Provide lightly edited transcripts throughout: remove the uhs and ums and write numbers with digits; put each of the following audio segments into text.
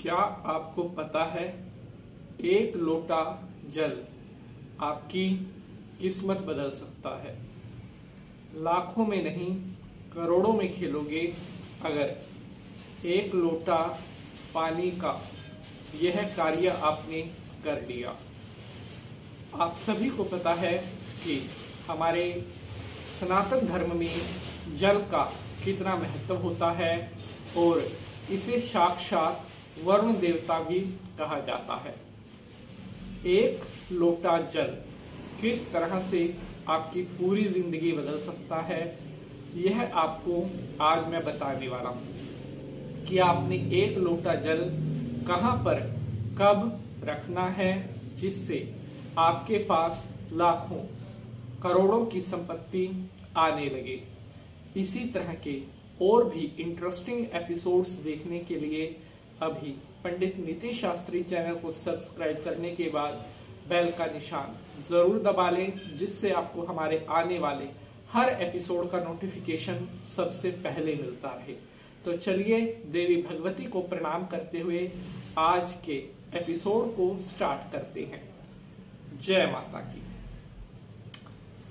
क्या आपको पता है एक लोटा जल आपकी किस्मत बदल सकता है। लाखों में नहीं करोड़ों में खेलोगे अगर एक लोटा पानी का यह कार्य आपने कर लिया। आप सभी को पता है कि हमारे सनातन धर्म में जल का कितना महत्व होता है और इसे साक्षात वरुण देवता भी कहा जाता है। एक लोटा जल किस तरह से आपकी पूरी जिंदगी बदल सकता है, यह आपको आज मैं बताने वाला हूं कि आपने एक लोटा जल कहां पर कब रखना है जिससे आपके पास लाखों करोड़ों की संपत्ति आने लगे। इसी तरह के और भी इंटरेस्टिंग एपिसोड्स देखने के लिए अभी पंडित नीतीश शास्त्री चैनल को सब्सक्राइब करने के बाद बेल का निशान जरूर दबा लें, जिससे आपको हमारे आने वाले हर एपिसोड का नोटिफिकेशन सबसे पहले मिलता रहे। तो चलिए देवी भगवती को प्रणाम करते हुए आज के एपिसोड को स्टार्ट करते हैं। जय माता की।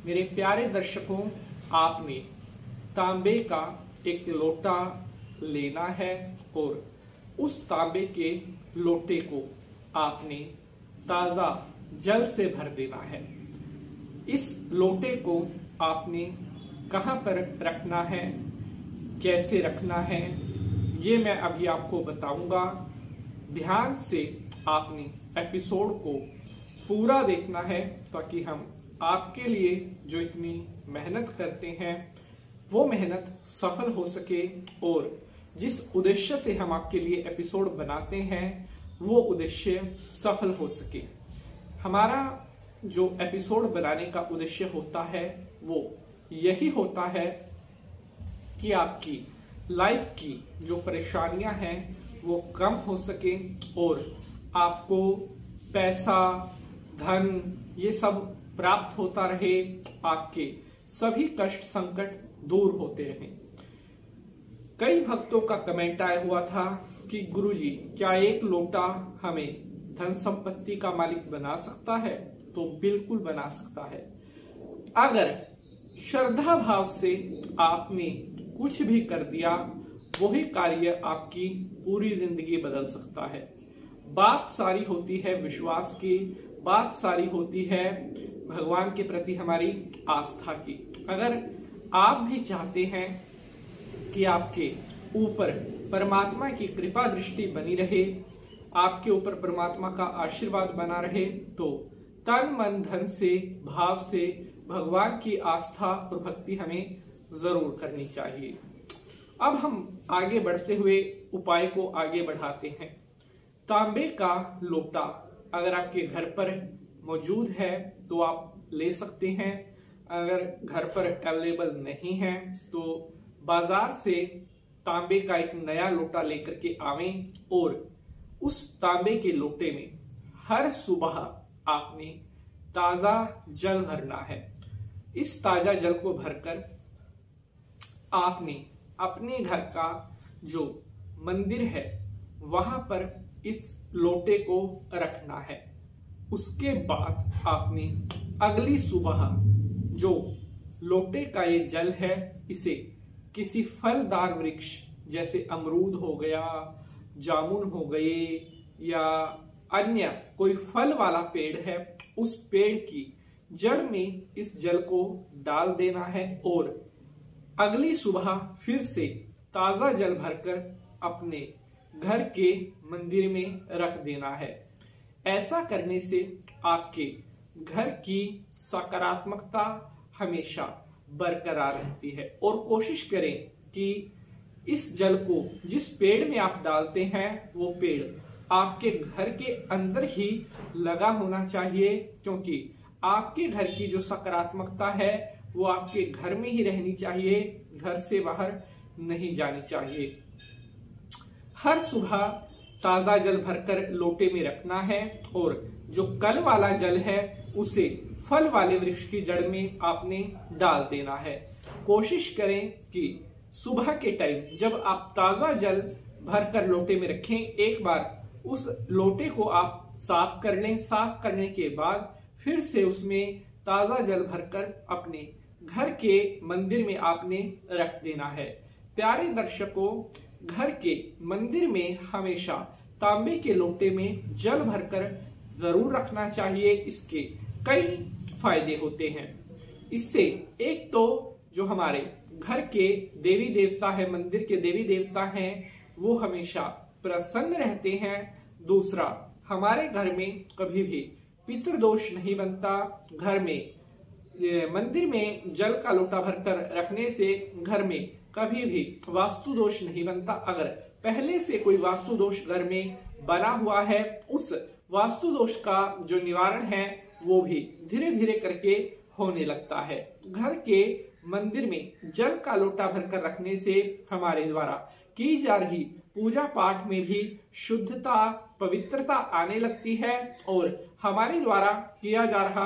मेरे प्यारे दर्शकों, आपने तांबे का एक लोटा लेना है और उस तांबे के लोटे को आपने ताजा जल से भर देना है। इस लोटे को आपने कहां पर रखना है, कैसे रखना है, ये मैं अभी आपको बताऊंगा। ध्यान से आपने एपिसोड को पूरा देखना है ताकि हम आपके लिए जो इतनी मेहनत करते हैं वो मेहनत सफल हो सके और जिस उद्देश्य से हम आपके लिए एपिसोड बनाते हैं वो उद्देश्य सफल हो सके। हमारा जो एपिसोड बनाने का उद्देश्य होता है वो यही होता है कि आपकी लाइफ की जो परेशानियां हैं वो कम हो सके और आपको पैसा, धन ये सब प्राप्त होता रहे, आपके सभी कष्ट संकट दूर होते रहें। कई भक्तों का कमेंट आया हुआ था कि गुरुजी क्या एक लोटा हमें धन संपत्ति का मालिक बना सकता है? तो बिल्कुल बना सकता है। अगर श्रद्धा भाव से आपने कुछ भी कर दिया, वही कार्य आपकी पूरी जिंदगी बदल सकता है। बात सारी होती है विश्वास की, बात सारी होती है भगवान के प्रति हमारी आस्था की। अगर आप भी चाहते हैं कि आपके ऊपर परमात्मा की कृपा दृष्टि बनी रहे, आपके ऊपर परमात्मा का आशीर्वाद बना रहे, तो तन मन धन से भाव से भगवान की आस्था और भक्ति हमें जरूर करनी चाहिए। अब हम आगे बढ़ते हुए उपाय को आगे बढ़ाते हैं। तांबे का लोटा अगर आपके घर पर मौजूद है तो आप ले सकते हैं। अगर घर पर अवेलेबल नहीं है तो बाजार से तांबे का एक नया लोटा लेकर के आवें और उस तांबे के लोटे में हर सुबह आपने ताजा जल भरना है। इस ताजा जल को भरकर आपने अपने घर का जो मंदिर है वहां पर इस लोटे को रखना है। उसके बाद आपने अगली सुबह जो लोटे का ये जल है इसे किसी फलदार वृक्ष जैसे अमरूद हो गया, जामुन हो गए या अन्य कोई फल वाला पेड़ है, उस पेड़ की जड़ में इस जल को डाल देना है और अगली सुबह फिर से ताजा जल भरकर अपने घर के मंदिर में रख देना है। ऐसा करने से आपके घर की सकारात्मकता हमेशा बरकरार रहती है। और कोशिश करें कि इस जल को जिस पेड़ में आप डालते हैं वो पेड़ आपके घर के अंदर ही लगा होना चाहिए, क्योंकि आपके घर की जो सकारात्मकता है वो आपके घर में ही रहनी चाहिए, घर से बाहर नहीं जानी चाहिए। हर सुबह ताजा जल भरकर लोटे में रखना है और जो कल वाला जल है उसे फल वाले वृक्ष की जड़ में आपने डाल देना है। कोशिश करें कि सुबह के टाइम जब आप ताजा जल भरकर लोटे में रखें। एक बार उस लोटे को आप साफ कर लें। साफ करने के बाद फिर से उसमें ताजा जल भरकर अपने घर के मंदिर में आपने रख देना है। प्यारे दर्शकों, घर के मंदिर में हमेशा तांबे के लोटे में जल भरकर जरूर रखना चाहिए। इसके कई फायदे होते हैं। इससे एक तो जो हमारे घर के देवी देवता है, मंदिर के देवी देवता हैं, वो हमेशा प्रसन्न रहते हैं। दूसरा, हमारे घर में कभी भी पितृदोष नहीं बनता। घर में मंदिर में जल का लोटा भरकर रखने से घर में कभी भी वास्तु दोष नहीं बनता। अगर पहले से कोई वास्तु दोष घर में बना हुआ है, उस वास्तु दोष का जो निवारण है वो भी धीरे धीरे करके होने लगता है। घर के मंदिर में जल का लोटा भरकर रखने से हमारे द्वारा की जा रही पूजा पाठ में भी शुद्धता, पवित्रता आने लगती है और हमारे द्वारा किया जा रहा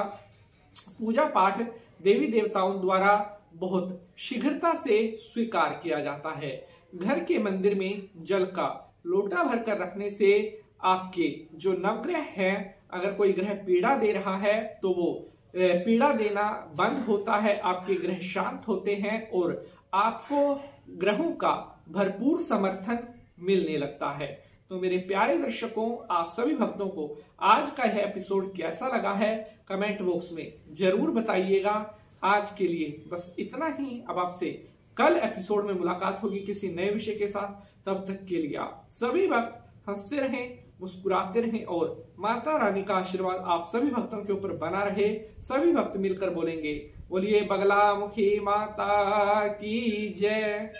पूजा पाठ देवी देवताओं द्वारा बहुत शीघ्रता से स्वीकार किया जाता है। घर के मंदिर में जल का लोटा भरकर रखने से आपके जो नवग्रह हैं, अगर कोई ग्रह पीड़ा दे रहा है तो वो पीड़ा देना बंद होता है। आपके ग्रह शांत होते हैं और आपको ग्रहों का भरपूर समर्थन मिलने लगता है। तो मेरे प्यारे दर्शकों, आप सभी भक्तों को आज का यह एपिसोड कैसा लगा है कमेंट बॉक्स में जरूर बताइएगा। आज के लिए बस इतना ही। अब आपसे कल एपिसोड में मुलाकात होगी किसी नए विषय के साथ। तब तक के लिए आप सभी भक्त हंसते रहें, मुस्कुराते रहें और माता रानी का आशीर्वाद आप सभी भक्तों के ऊपर बना रहे। सभी भक्त मिलकर बोलेंगे, बोलिए बगला मुखी माता की जय।